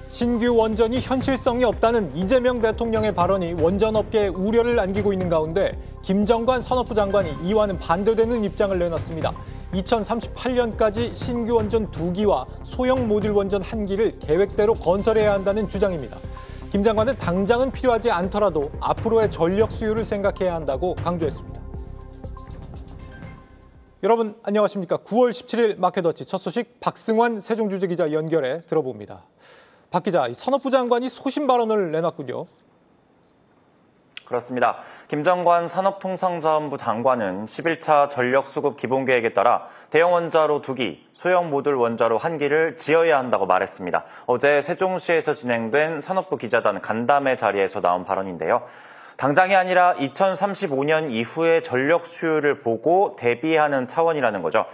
신규 원전이 현실성이 없다는 이재명 대통령의 발언이 원전업계에 우려를 안기고 있는 가운데 김정관 산업부 장관이 이와는 반대되는 입장을 내놨습니다. 2038년까지 신규 원전 2기와 소형 모듈 원전 1기를 계획대로 건설해야 한다는 주장입니다. 김 장관은 당장은 필요하지 않더라도 앞으로의 전력 수요를 생각해야 한다고 강조했습니다. 여러분 안녕하십니까. 9월 17일 마켓워치 첫 소식 박승환 세종주재기자 연결해 들어봅니다. 박 기자, 산업부 장관이 소신 발언을 내놨군요. 그렇습니다. 김정관 산업통상자원부 장관은 11차 전력수급 기본계획에 따라 대형 원자로 2기, 소형 모듈 원자로 1기를 지어야 한다고 말했습니다. 어제 세종시에서 진행된 산업부 기자단 간담회 자리에서 나온 발언인데요. 당장이 아니라 2035년 이후의 전력 수요를 보고 대비하는 차원이라는 거죠.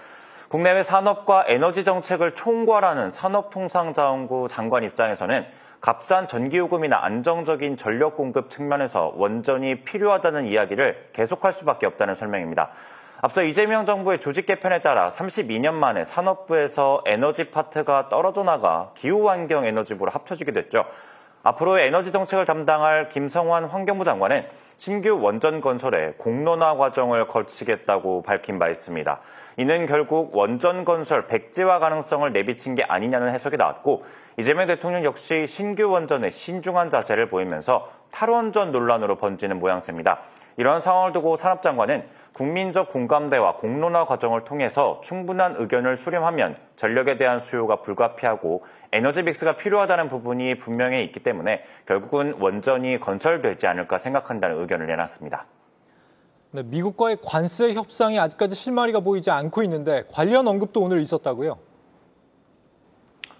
국내외 산업과 에너지 정책을 총괄하는 산업통상자원부 장관 입장에서는 값싼 전기요금이나 안정적인 전력 공급 측면에서 원전이 필요하다는 이야기를 계속할 수밖에 없다는 설명입니다. 앞서 이재명 정부의 조직 개편에 따라 32년 만에 산업부에서 에너지 파트가 떨어져 나가 기후환경에너지부로 합쳐지게 됐죠. 앞으로의 에너지 정책을 담당할 김성환 환경부 장관은 신규 원전 건설에 공론화 과정을 거치겠다고 밝힌 바 있습니다. 이는 결국 원전 건설 백지화 가능성을 내비친 게 아니냐는 해석이 나왔고, 이재명 대통령 역시 신규 원전에 신중한 자세를 보이면서 탈원전 논란으로 번지는 모양새입니다. 이런 상황을 두고 산업장관은 국민적 공감대와 공론화 과정을 통해서 충분한 의견을 수렴하면 전력에 대한 수요가 불가피하고 에너지 믹스가 필요하다는 부분이 분명히 있기 때문에 결국은 원전이 건설되지 않을까 생각한다는 의견을 내놨습니다. 네, 미국과의 관세 협상이 아직까지 실마리가 보이지 않고 있는데 관련 언급도 오늘 있었다고요?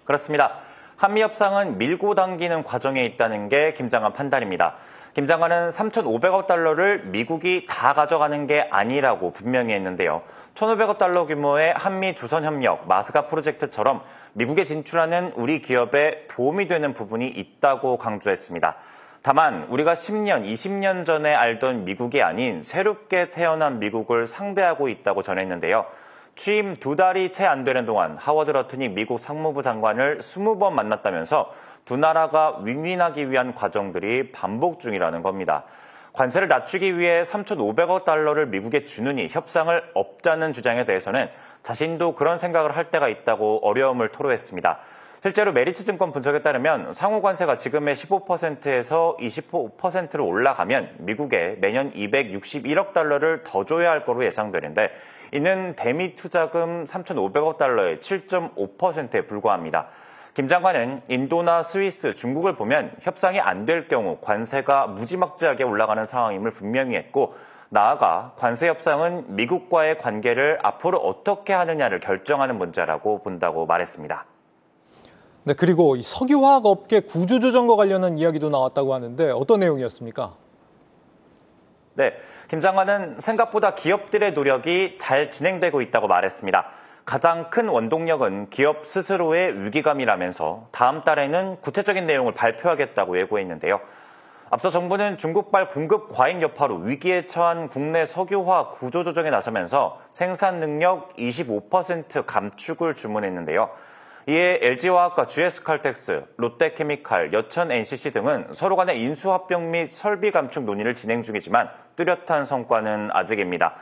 그렇습니다. 한미 협상은 밀고 당기는 과정에 있다는 게 김 장관 판단입니다. 김 장관은 3,500억 달러를 미국이 다 가져가는 게 아니라고 분명히 했는데요. 1,500억 달러 규모의 한미 조선협력, 마스가 프로젝트처럼 미국에 진출하는 우리 기업에 도움이 되는 부분이 있다고 강조했습니다. 다만 우리가 10년, 20년 전에 알던 미국이 아닌 새롭게 태어난 미국을 상대하고 있다고 전했는데요. 취임 2달이 채 안 되는 동안 하워드 러트닉 미국 상무부 장관을 20번 만났다면서 두 나라가 윈윈하기 위한 과정들이 반복 중이라는 겁니다. 관세를 낮추기 위해 3,500억 달러를 미국에 주느니 협상을 업자는 주장에 대해서는 자신도 그런 생각을 할 때가 있다고 어려움을 토로했습니다. 실제로 메리츠증권 분석에 따르면 상호 관세가 지금의 15%에서 25%로 올라가면 미국에 매년 261억 달러를 더 줘야 할 거로 예상되는데, 이는 대미 투자금 3,500억 달러의 7.5%에 불과합니다. 김 장관은 인도나 스위스, 중국을 보면 협상이 안 될 경우 관세가 무지막지하게 올라가는 상황임을 분명히 했고, 나아가 관세 협상은 미국과의 관계를 앞으로 어떻게 하느냐를 결정하는 문제라고 본다고 말했습니다. 네, 그리고 석유화학 업계 구조조정과 관련한 이야기도 나왔다고 하는데 어떤 내용이었습니까? 네, 김 장관은 생각보다 기업들의 노력이 잘 진행되고 있다고 말했습니다. 가장 큰 원동력은 기업 스스로의 위기감이라면서 다음 달에는 구체적인 내용을 발표하겠다고 예고했는데요. 앞서 정부는 중국발 공급 과잉 여파로 위기에 처한 국내 석유화학 구조조정에 나서면서 생산 능력 25% 감축을 주문했는데요. 이에 LG화학과 GS칼텍스, 롯데케미칼, 여천 NCC 등은 서로 간의 인수합병 및 설비 감축 논의를 진행 중이지만 뚜렷한 성과는 아직입니다.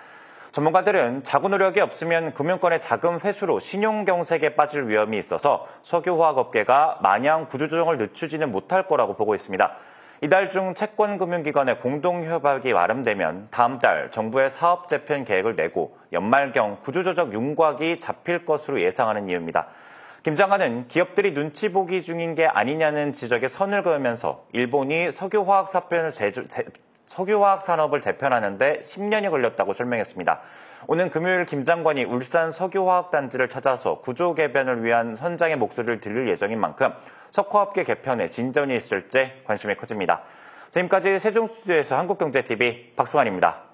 전문가들은 자구 노력이 없으면 금융권의 자금 회수로 신용경색에 빠질 위험이 있어서 석유화학업계가 마냥 구조조정을 늦추지는 못할 거라고 보고 있습니다. 이달 중 채권금융기관의 공동협약이 마련되면 다음 달 정부의 사업 재편 계획을 내고 연말경 구조조정 윤곽이 잡힐 것으로 예상하는 이유입니다. 김 장관은 기업들이 눈치 보기 중인 게 아니냐는 지적에 선을 그으면서 일본이 석유화학 산업을 재편하는데 10년이 걸렸다고 설명했습니다. 오는 금요일 김 장관이 울산 석유화학 단지를 찾아서 구조 개변을 위한 현장의 목소리를 들릴 예정인 만큼 석화업계 개편에 진전이 있을지 관심이 커집니다. 지금까지 세종 스튜디오에서 한국경제TV 박승환입니다.